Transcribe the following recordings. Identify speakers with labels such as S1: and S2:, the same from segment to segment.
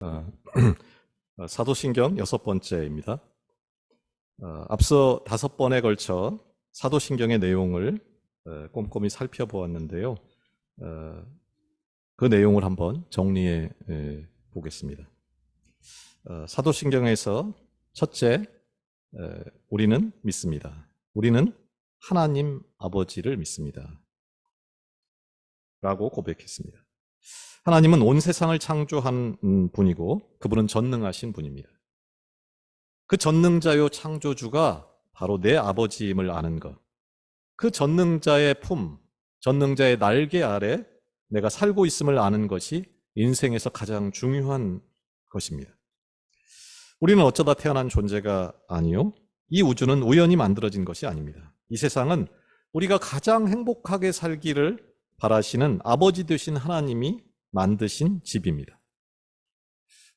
S1: 어, 사도신경 6번째입니다. 앞서 5번에 걸쳐 사도신경의 내용을 꼼꼼히 살펴보았는데요. 그 내용을 한번 정리해 보겠습니다. 사도신경에서 첫째, 우리는 믿습니다. 우리는 하나님 아버지를 믿습니다. 라고 고백했습니다. 하나님은 온 세상을 창조한 분이고 그분은 전능하신 분입니다. 그 전능자요 창조주가 바로 내 아버지임을 아는 것, 그 전능자의 품, 전능자의 날개 아래 내가 살고 있음을 아는 것이 인생에서 가장 중요한 것입니다. 우리는 어쩌다 태어난 존재가 아니요, 이 우주는 우연히 만들어진 것이 아닙니다. 이 세상은 우리가 가장 행복하게 살기를 바라시는 아버지 되신 하나님이 만드신 집입니다.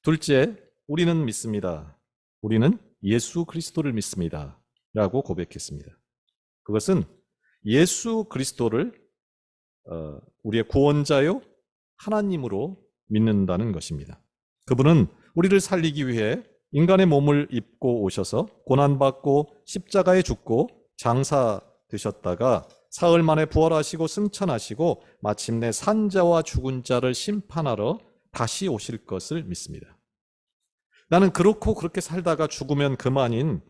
S1: 둘째, 우리는 믿습니다. 우리는 예수 그리스도를 믿습니다. 라고 고백했습니다. 그것은 예수 그리스도를 우리의 구원자요 하나님으로 믿는다는 것입니다. 그분은 우리를 살리기 위해 인간의 몸을 입고 오셔서 고난받고 십자가에 죽고 장사되셨다가 사흘 만에 부활하시고 승천하시고 마침내 산자와 죽은 자를 심판하러 다시 오실 것을 믿습니다. 나는 그렇게 살다가 죽으면 그만인,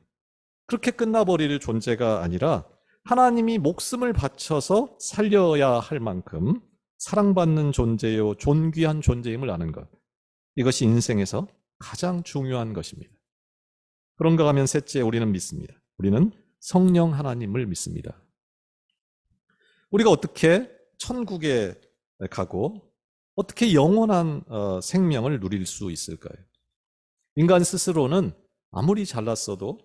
S1: 그렇게 끝나버릴 존재가 아니라 하나님이 목숨을 바쳐서 살려야 할 만큼 사랑받는 존재요 존귀한 존재임을 아는 것, 이것이 인생에서 가장 중요한 것입니다. 그런가 하면 셋째, 우리는 믿습니다. 우리는 성령 하나님을 믿습니다. 우리가 어떻게 천국에 가고 어떻게 영원한 생명을 누릴 수 있을까요? 인간 스스로는 아무리 잘났어도,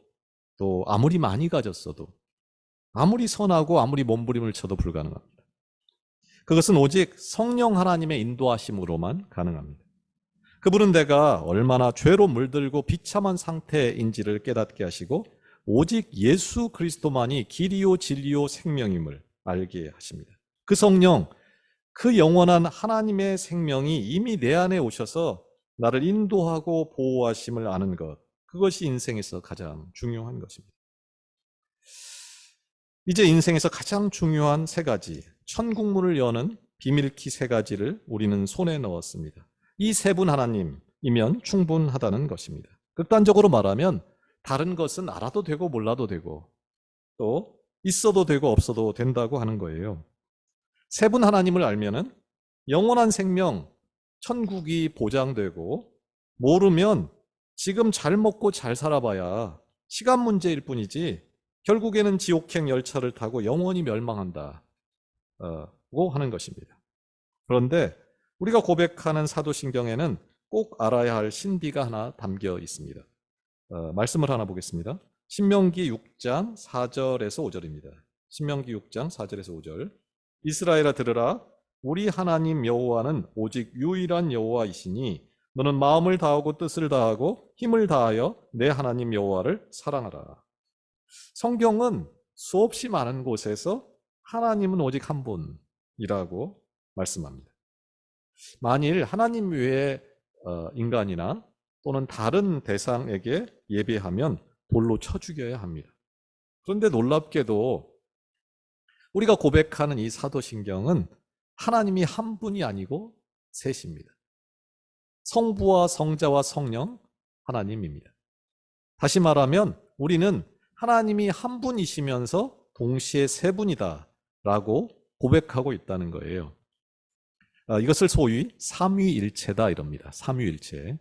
S1: 또 아무리 많이 가졌어도, 아무리 선하고 아무리 몸부림을 쳐도 불가능합니다. 그것은 오직 성령 하나님의 인도하심으로만 가능합니다. 그분은 내가 얼마나 죄로 물들고 비참한 상태인지를 깨닫게 하시고 오직 예수 그리스도만이 길이요 진리요 생명임을 알게 하십니다. 그 성령, 그 영원한 하나님의 생명이 이미 내 안에 오셔서 나를 인도하고 보호하심을 아는 것, 그것이 인생에서 가장 중요한 것입니다. 이제 인생에서 가장 중요한 3가지, 천국문을 여는 비밀키 3가지를 우리는 손에 넣었습니다. 이 3분 하나님이면 충분하다는 것입니다. 극단적으로 말하면 다른 것은 알아도 되고 몰라도 되고 또 있어도 되고 없어도 된다고 하는 거예요. 3분 하나님을 알면은 영원한 생명, 천국이 보장되고, 모르면 지금 잘 먹고 잘 살아봐야 시간 문제일 뿐이지 결국에는 지옥행 열차를 타고 영원히 멸망한다고 하는 것입니다. 그런데 우리가 고백하는 사도신경에는 꼭 알아야 할 신비가 하나 담겨 있습니다. 말씀을 하나 보겠습니다. 신명기 6장 4절에서 5절입니다. 신명기 6장 4절에서 5절. 이스라엘아 들으라, 우리 하나님 여호와는 오직 유일한 여호와이시니 너는 마음을 다하고 뜻을 다하고 힘을 다하여 내 하나님 여호와를 사랑하라. 성경은 수없이 많은 곳에서 하나님은 오직 한 분이라고 말씀합니다. 만일 하나님 외에 인간이나 또는 다른 대상에게 예배하면 돌로 쳐 죽여야 합니다. 그런데 놀랍게도 우리가 고백하는 이 사도신경은 하나님이 한 분이 아니고 셋입니다. 성부와 성자와 성령 하나님입니다. 다시 말하면 우리는 하나님이 한 분이시면서 동시에 3분이다라고 고백하고 있다는 거예요. 이것을 소위 삼위일체다 이럽니다. 삼위일체.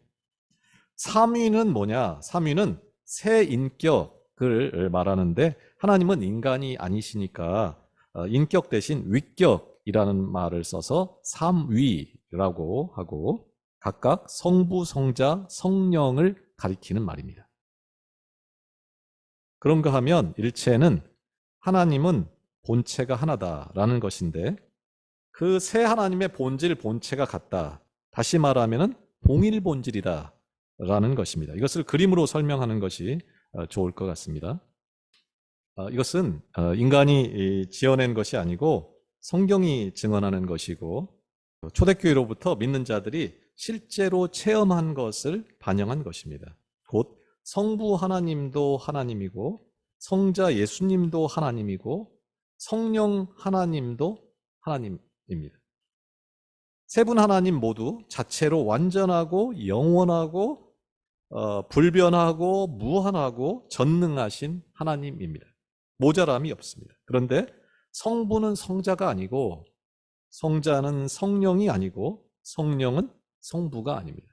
S1: 삼위는 뭐냐? 삼위는 세 인격을 말하는데 하나님은 인간이 아니시니까 인격 대신 위격이라는 말을 써서 삼위라고 하고 각각 성부, 성자, 성령을 가리키는 말입니다. 그런가 하면 일체는 하나님은 본체가 하나다라는 것인데 그 세 하나님의 본질, 본체가 같다. 다시 말하면 동일 본질이다라는 것입니다. 이것을 그림으로 설명하는 것이 좋을 것 같습니다. 이것은 인간이 지어낸 것이 아니고 성경이 증언하는 것이고 초대교회로부터 믿는 자들이 실제로 체험한 것을 반영한 것입니다. 곧 성부 하나님도 하나님이고 성자 예수님도 하나님이고 성령 하나님도 하나님입니다. 세 분 하나님 모두 자체로 완전하고 영원하고 불변하고 무한하고 전능하신 하나님입니다. 모자람이 없습니다. 그런데 성부는 성자가 아니고 성자는 성령이 아니고 성령은 성부가 아닙니다.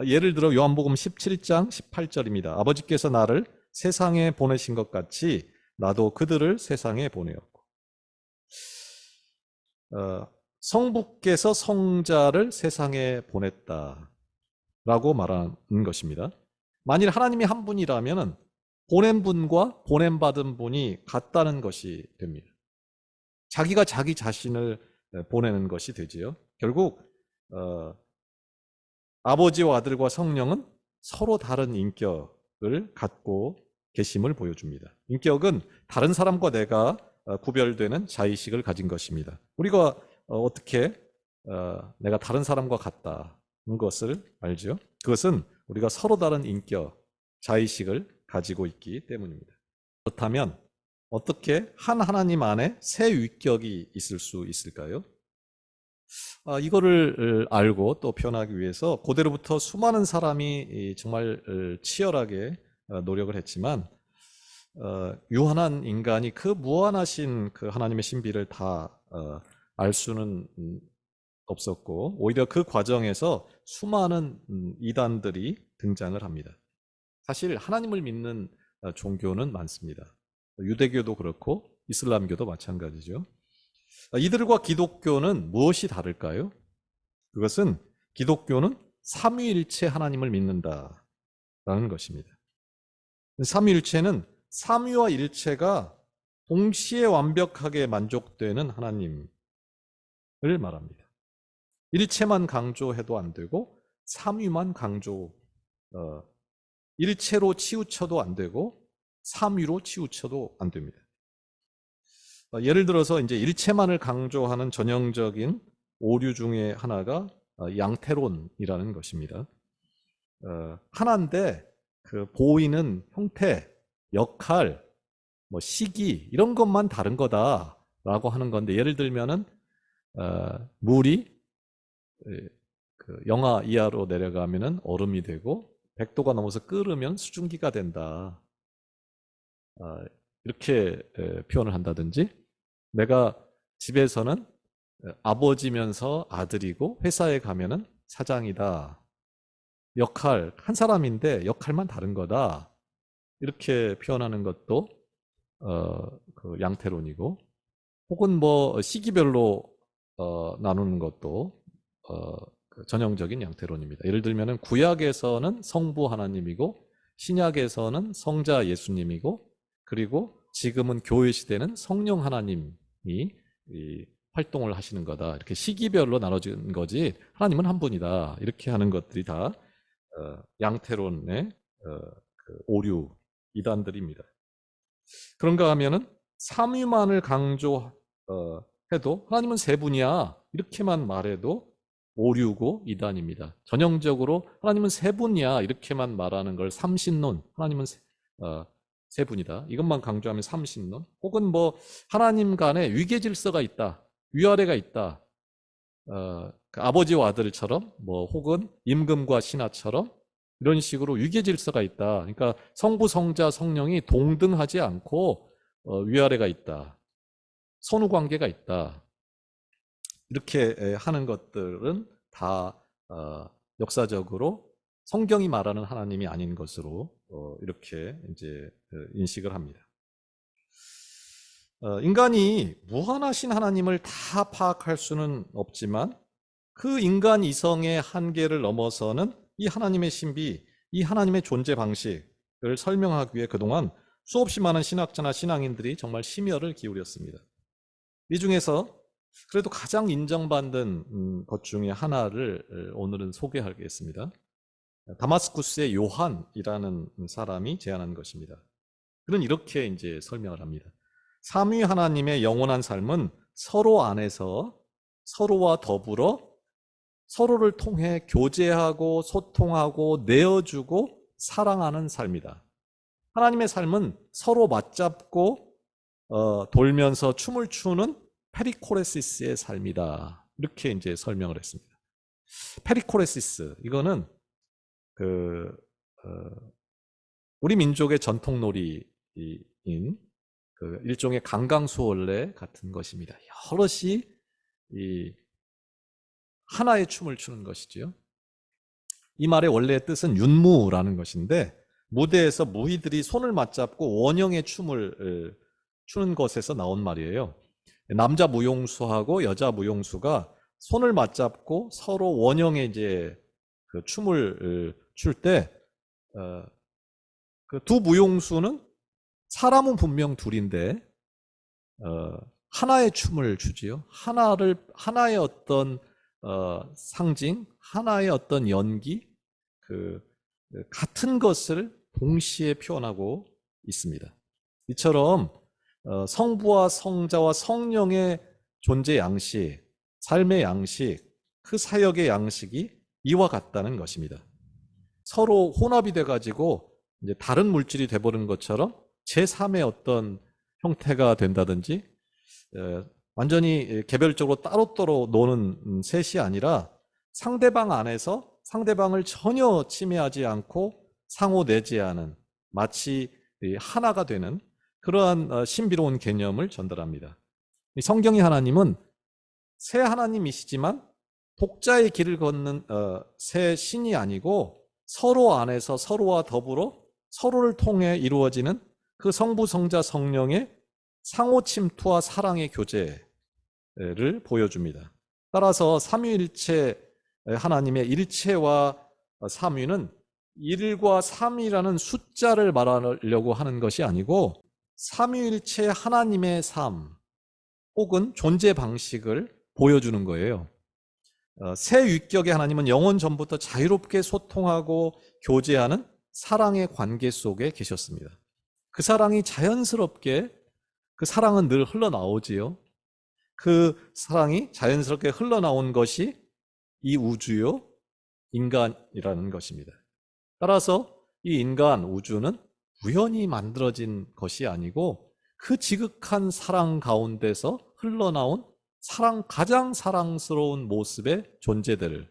S1: 예를 들어 요한복음 17장 18절입니다. 아버지께서 나를 세상에 보내신 것 같이 나도 그들을 세상에 보내었고, 성부께서 성자를 세상에 보냈다라고 말하는 것입니다. 만일 하나님이 한 분이라면 보낸 분과 보냄받은 분이 같다는 것이 됩니다. 자기가 자기 자신을 보내는 것이 되지요. 결국 아버지와 아들과 성령은 서로 다른 인격을 갖고 계심을 보여줍니다. 인격은 다른 사람과 내가 구별되는 자의식을 가진 것입니다. 우리가 어떻게 내가 다른 사람과 같다는 것을 알죠? 그것은 우리가 서로 다른 인격, 자의식을 가지고 있기 때문입니다. 그렇다면 어떻게 한 하나님 안에 세 위격이 있을 수 있을까요? 이거를 알고 또 표현하기 위해서 고대로부터 수많은 사람이 정말 치열하게 노력을 했지만 유한한 인간이 그 무한하신 그 하나님의 신비를 다 알 수는 없었고 오히려 그 과정에서 수많은 이단들이 등장을 합니다. 사실 하나님을 믿는 종교는 많습니다. 유대교도 그렇고 이슬람교도 마찬가지죠. 이들과 기독교는 무엇이 다를까요? 그것은 기독교는 삼위일체 하나님을 믿는다라는 것입니다. 삼위일체는 삼위와 일체가 동시에 완벽하게 만족되는 하나님을 말합니다. 일체만 강조해도 안 되고 삼위만 일체로 치우쳐도 안 되고 삼위로 치우쳐도 안 됩니다. 예를 들어서 이제 일체만을 강조하는 전형적인 오류 중에 하나가 양태론이라는 것입니다. 하나인데 그 보이는 형태, 역할, 뭐 시기 이런 것만 다른 거다라고 하는 건데 예를 들면은 물이 그 영하 이하로 내려가면은 얼음이 되고 100도가 넘어서 끓으면 수증기가 된다. 이렇게 표현을 한다든지 내가 집에서는 아버지면서 아들이고 회사에 가면은 사장이다. 역할 한 사람인데 역할만 다른 거다. 이렇게 표현하는 것도 그 양태론이고 혹은 뭐 시기별로 나누는 것도 그 전형적인 양태론입니다. 예를 들면은 구약에서는 성부 하나님이고 신약에서는 성자 예수님이고 그리고 지금은 교회 시대는 성령 하나님이 활동을 하시는 거다. 이렇게 시기별로 나눠진 거지 하나님은 한 분이다. 이렇게 하는 것들이 다 양태론의 그 오류 이단들입니다. 그런가 하면은 삼위만을 강조해도 하나님은 세 분이야. 이렇게만 말해도 오류고 이단입니다. 전형적으로 하나님은 세 분이야. 이렇게만 말하는 걸 삼신론, 하나님은 세 분이다. 이것만 강조하면 삼신론. 혹은 뭐 하나님 간에 위계 질서가 있다. 위아래가 있다. 그 아버지와 아들처럼 뭐 혹은 임금과 신하처럼 이런 식으로 위계 질서가 있다. 그러니까 성부, 성자, 성령이 동등하지 않고 위아래가 있다. 선후 관계가 있다. 이렇게 하는 것들은 다 역사적으로 성경이 말하는 하나님이 아닌 것으로 이렇게 이제 인식을 합니다. 인간이 무한하신 하나님을 다 파악할 수는 없지만 그 인간 이성의 한계를 넘어서는 이 하나님의 신비, 이 하나님의 존재 방식을 설명하기 위해 그동안 수없이 많은 신학자나 신앙인들이 정말 심혈을 기울였습니다. 이 중에서 그래도 가장 인정받는 것 중에 하나를 오늘은 소개하겠습니다. 다마스쿠스의 요한이라는 사람이 제안한 것입니다. 그는 이렇게 이제 설명을 합니다. 삼위 하나님의 영원한 삶은 서로 안에서 서로와 더불어 서로를 통해 교제하고 소통하고 내어주고 사랑하는 삶이다. 하나님의 삶은 서로 맞잡고 돌면서 춤을 추는 페리코레시스의 삶이다. 이렇게 이제 설명을 했습니다. 페리코레시스, 이거는 그 우리 민족의 전통 놀이인 그 일종의 강강수월래 같은 것입니다. 여럿이 이 하나의 춤을 추는 것이지요. 이 말의 원래의 뜻은 윤무라는 것인데, 무대에서 무희들이 손을 맞잡고 원형의 춤을 추는 것에서 나온 말이에요. 남자 무용수하고 여자 무용수가 손을 맞잡고 서로 원형의 이제 그 춤을 출 때, 그 두 무용수는 사람은 분명 둘인데 하나의 춤을 추지요. 하나의 어떤 상징, 하나의 어떤 연기, 그 같은 것을 동시에 표현하고 있습니다. 이처럼 성부와 성자와 성령의 존재 양식, 삶의 양식, 그 사역의 양식이 이와 같다는 것입니다. 서로 혼합이 돼가지고 이제 다른 물질이 돼버린 것처럼 제3의 어떤 형태가 된다든지 완전히 개별적으로 따로따로 노는 셋이 아니라 상대방 안에서 상대방을 전혀 침해하지 않고 상호 내재하는, 마치 하나가 되는 그러한 신비로운 개념을 전달합니다. 성경의 하나님은 새 하나님이시지만 독자의 길을 걷는 새 신이 아니고 서로 안에서 서로와 더불어 서로를 통해 이루어지는 그 성부, 성자, 성령의 상호 침투와 사랑의 교제를 보여줍니다. 따라서 삼위일체 하나님의 일체와 삼위는 1과 3이라는 숫자를 말하려고 하는 것이 아니고 삼위일체 하나님의 삶 혹은 존재 방식을 보여주는 거예요. 새 위격의 하나님은 영원 전부터 자유롭게 소통하고 교제하는 사랑의 관계 속에 계셨습니다. 그 사랑이 자연스럽게, 그 사랑은 늘 흘러나오지요. 그 사랑이 자연스럽게 흘러나온 것이 이 우주요, 인간이라는 것입니다. 따라서 이 인간, 우주는 우연히 만들어진 것이 아니고 그 지극한 사랑 가운데서 흘러나온 가장 사랑스러운 모습의 존재들인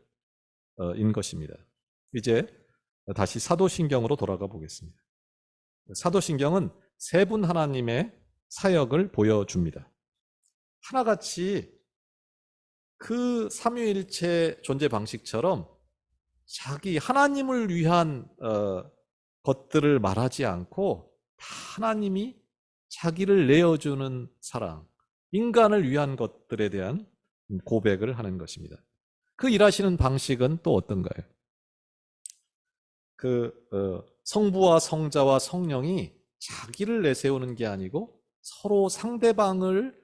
S1: 것입니다. 이제 다시 사도신경으로 돌아가 보겠습니다. 사도신경은 세 분 하나님의 사역을 보여줍니다. 하나같이 그 삼위일체 존재 방식처럼 자기 하나님을 위한 것들을 말하지 않고 하나님이 자기를 내어주는 사랑, 인간을 위한 것들에 대한 고백을 하는 것입니다. 그 일하시는 방식은 또 어떤가요? 성부와 성자와 성령이 자기를 내세우는 게 아니고 서로 상대방을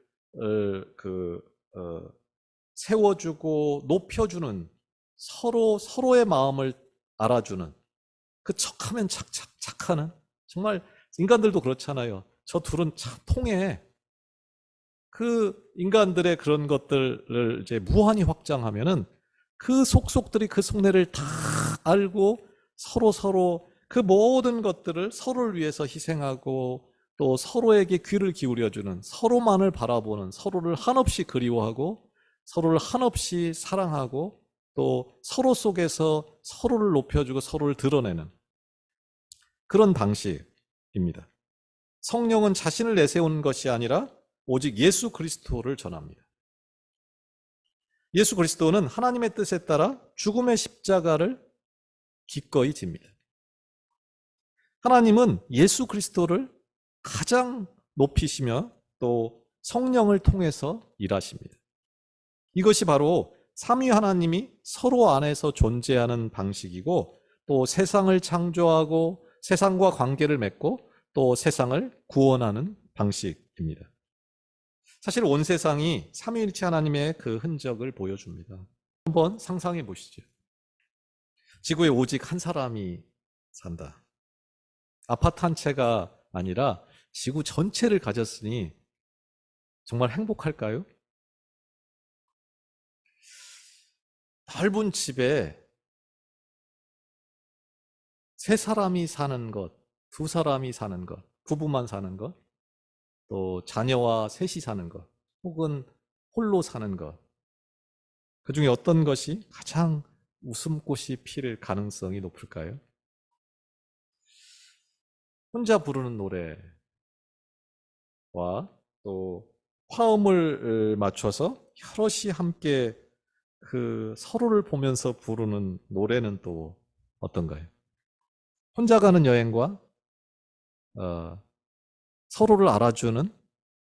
S1: 세워주고 높여주는, 서로의 마음을 알아주는, 그 척하면 착하는, 정말 인간들도 그렇잖아요. 저 둘은 참 통해. 그 인간들의 그런 것들을 이제 무한히 확장하면은 그 속속들이 그 속내를 다 알고 서로 그 모든 것들을 서로를 위해서 희생하고 또 서로에게 귀를 기울여주는, 서로만을 바라보는, 서로를 한없이 그리워하고 서로를 한없이 사랑하고 또 서로 속에서 서로를 높여주고 서로를 드러내는 그런 방식입니다. 성령은 자신을 내세우는 것이 아니라 오직 예수 그리스도를 전합니다. 예수 그리스도는 하나님의 뜻에 따라 죽음의 십자가를 기꺼이 집니다. 하나님은 예수 그리스도를 가장 높이시며 또 성령을 통해서 일하십니다. 이것이 바로 삼위 하나님이 서로 안에서 존재하는 방식이고 또 세상을 창조하고 세상과 관계를 맺고 또 세상을 구원하는 방식입니다. 사실 온 세상이 삼위일체 하나님의 그 흔적을 보여줍니다. 한번 상상해 보시죠. 지구에 오직 한 사람이 산다. 아파트 한 채가 아니라 지구 전체를 가졌으니 정말 행복할까요? 넓은 집에 세 사람이 사는 것, 두 사람이 사는 것, 부부만 사는 것, 또 자녀와 셋이 사는 것, 혹은 홀로 사는 것. 그 중에 어떤 것이 가장 웃음꽃이 필 가능성이 높을까요? 혼자 부르는 노래와 또 화음을 맞춰서 여럿이 함께 그 서로를 보면서 부르는 노래는 또 어떤가요? 혼자 가는 여행과 어, 서로를 알아주는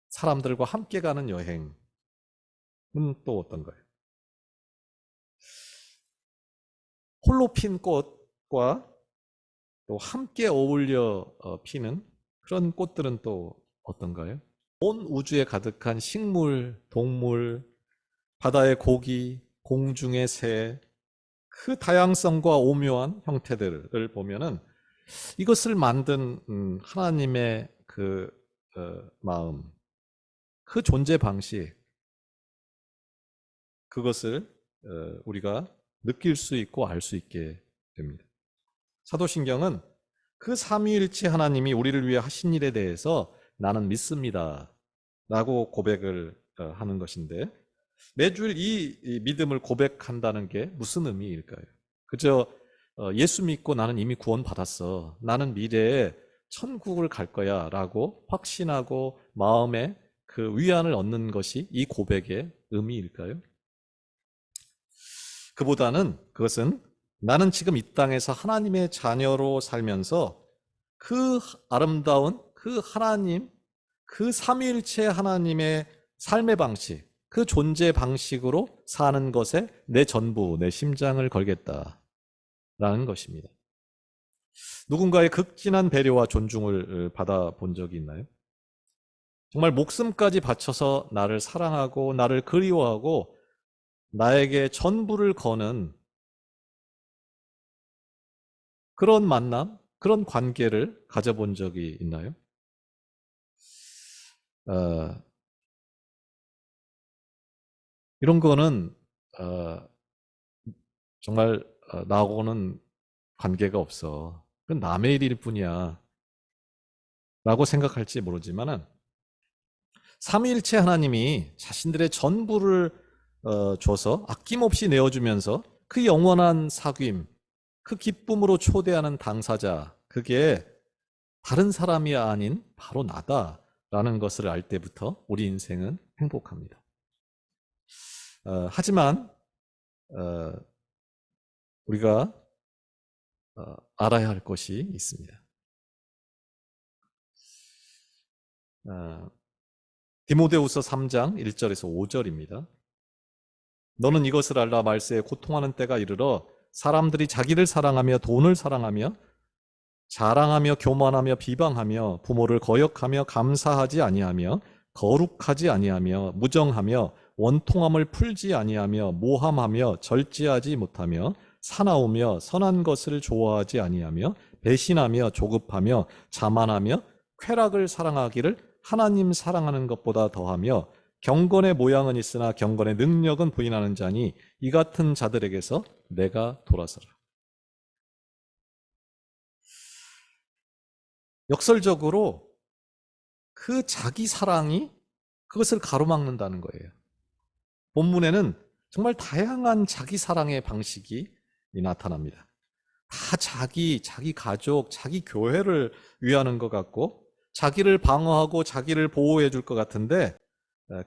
S1: 사람들과 함께 가는 여행은 또 어떤가요? 홀로 핀 꽃과 또 함께 어울려 피는 그런 꽃들은 또 어떤가요? 온 우주에 가득한 식물, 동물, 바다의 고기, 공중의 새, 그 다양성과 오묘한 형태들을 보면은 이것을 만든 하나님의 그 마음, 그 존재 방식, 그것을 우리가 느낄 수 있고 알 수 있게 됩니다. 사도신경은 그 삼위일체 하나님이 우리를 위해 하신 일에 대해서 나는 믿습니다. 라고 고백을 하는 것인데 매주일 이 믿음을 고백한다는 게 무슨 의미일까요? 그저 예수 믿고 나는 이미 구원받았어. 나는 미래에 천국을 갈 거야. 라고 확신하고 마음에 그 위안을 얻는 것이 이 고백의 의미일까요? 그보다는 그것은 나는 지금 이 땅에서 하나님의 자녀로 살면서 그 아름다운 그 하나님, 그 삼위일체 하나님의 삶의 방식, 그 존재 방식으로 사는 것에 내 전부, 내 심장을 걸겠다라는 것입니다. 누군가의 극진한 배려와 존중을 받아본 적이 있나요? 정말 목숨까지 바쳐서 나를 사랑하고 나를 그리워하고 나에게 전부를 거는 그런 만남, 그런 관계를 가져본 적이 있나요? 어, 이런 거는 어, 정말 나하고는 관계가 없어. 그건 남의 일일 뿐이야. 라고 생각할지 모르지만은 삼위일체 하나님이 자신들의 전부를 줘서 아낌없이 내어주면서 그 영원한 사귐, 그 기쁨으로 초대하는 당사자, 그게 다른 사람이 아닌 바로 나다라는 것을 알 때부터 우리 인생은 행복합니다. 하지만 어, 우리가 알아야 할 것이 있습니다. 어, 디모데후서 3장 1절에서 5절입니다. 너는 이것을 알라 말세에 고통하는 때가 이르러 사람들이 자기를 사랑하며 돈을 사랑하며 자랑하며 교만하며 비방하며 부모를 거역하며 감사하지 아니하며 거룩하지 아니하며 무정하며 원통함을 풀지 아니하며 모함하며 절제하지 못하며 사나우며 선한 것을 좋아하지 아니하며 배신하며 조급하며 자만하며 쾌락을 사랑하기를 하나님 사랑하는 것보다 더하며 경건의 모양은 있으나 경건의 능력은 부인하는 자니 이 같은 자들에게서 내가 돌아서라. 역설적으로 그 자기 사랑이 그것을 가로막는다는 거예요. 본문에는 정말 다양한 자기 사랑의 방식이 나타납니다. 다 자기 가족, 자기 교회를 위하는 것 같고 자기를 방어하고 자기를 보호해 줄 것 같은데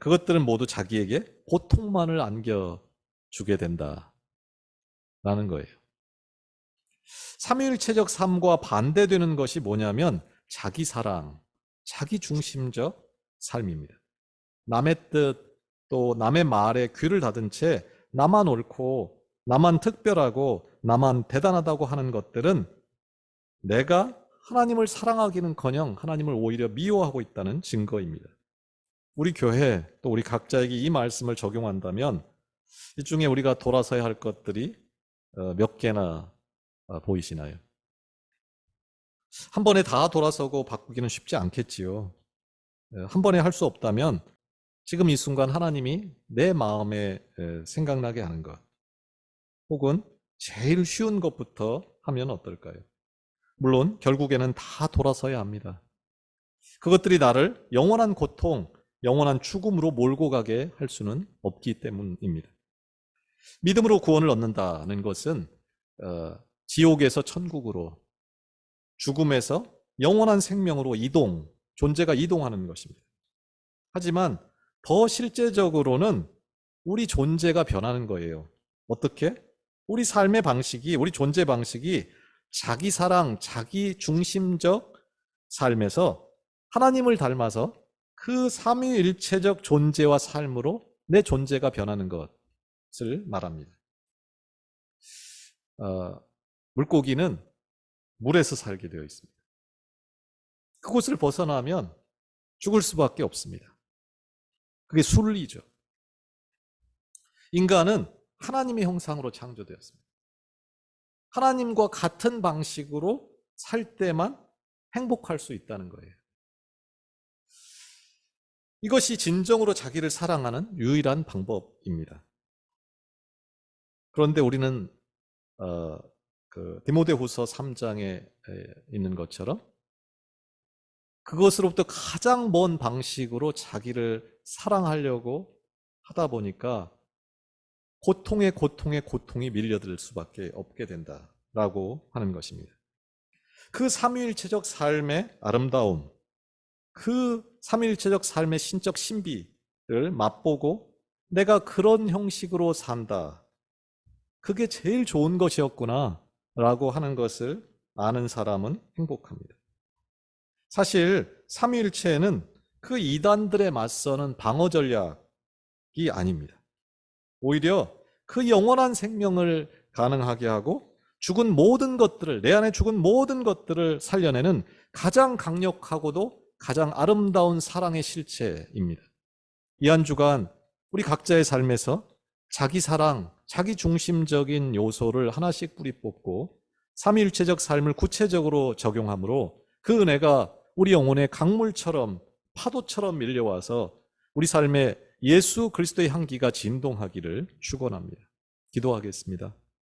S1: 그것들은 모두 자기에게 고통만을 안겨주게 된다라는 거예요. 삼위일체적 삶과 반대되는 것이 뭐냐면 자기 사랑, 자기 중심적 삶입니다. 남의 뜻, 또 남의 말에 귀를 닫은 채 나만 옳고 나만 특별하고 나만 대단하다고 하는 것들은 내가 하나님을 사랑하기는커녕 하나님을 오히려 미워하고 있다는 증거입니다. 우리 교회 또 우리 각자에게 이 말씀을 적용한다면 이 중에 우리가 돌아서야 할 것들이 몇 개나 보이시나요? 한 번에 다 돌아서고 바꾸기는 쉽지 않겠지요. 한 번에 할 수 없다면 지금 이 순간 하나님이 내 마음에 생각나게 하는 것. 혹은 제일 쉬운 것부터 하면 어떨까요? 물론 결국에는 다 돌아서야 합니다. 그것들이 나를 영원한 고통, 영원한 죽음으로 몰고 가게 할 수는 없기 때문입니다. 믿음으로 구원을 얻는다는 것은 지옥에서 천국으로, 죽음에서 영원한 생명으로 존재가 이동하는 것입니다. 하지만 더 실제적으로는 우리 존재가 변하는 거예요. 어떻게? 우리 삶의 방식이, 우리 존재 방식이 자기 사랑, 자기 중심적 삶에서 하나님을 닮아서 그 삼위일체적 존재와 삶으로 내 존재가 변하는 것을 말합니다. 물고기는 물에서 살게 되어 있습니다. 그곳을 벗어나면 죽을 수밖에 없습니다. 그게 순리죠. 인간은 하나님의 형상으로 창조되었습니다. 하나님과 같은 방식으로 살 때만 행복할 수 있다는 거예요. 이것이 진정으로 자기를 사랑하는 유일한 방법입니다. 그런데 우리는 디모데후서 3장에 있는 것처럼 그것으로부터 가장 먼 방식으로 자기를 사랑하려고 하다 보니까 고통이 밀려들 수밖에 없게 된다라고 하는 것입니다. 그 삼위일체적 삶의 아름다움, 그 삼위일체적 삶의 신적 신비를 맛보고 내가 그런 형식으로 산다. 그게 제일 좋은 것이었구나 라고 하는 것을 아는 사람은 행복합니다. 사실 삼위일체는 그 이단들에 맞서는 방어 전략이 아닙니다. 오히려 그 영원한 생명을 가능하게 하고 죽은 모든 것들을, 내 안에 죽은 모든 것들을 살려내는 가장 강력하고도 가장 아름다운 사랑의 실체입니다. 이 한 주간 우리 각자의 삶에서 자기 사랑, 자기 중심적인 요소를 하나씩 뿌리 뽑고 삼위일체적 삶을 구체적으로 적용함으로 그 은혜가 우리 영혼의 강물처럼 파도처럼 밀려와서 우리 삶에 예수 그리스도의 향기가 진동하기를 축원합니다. 기도하겠습니다.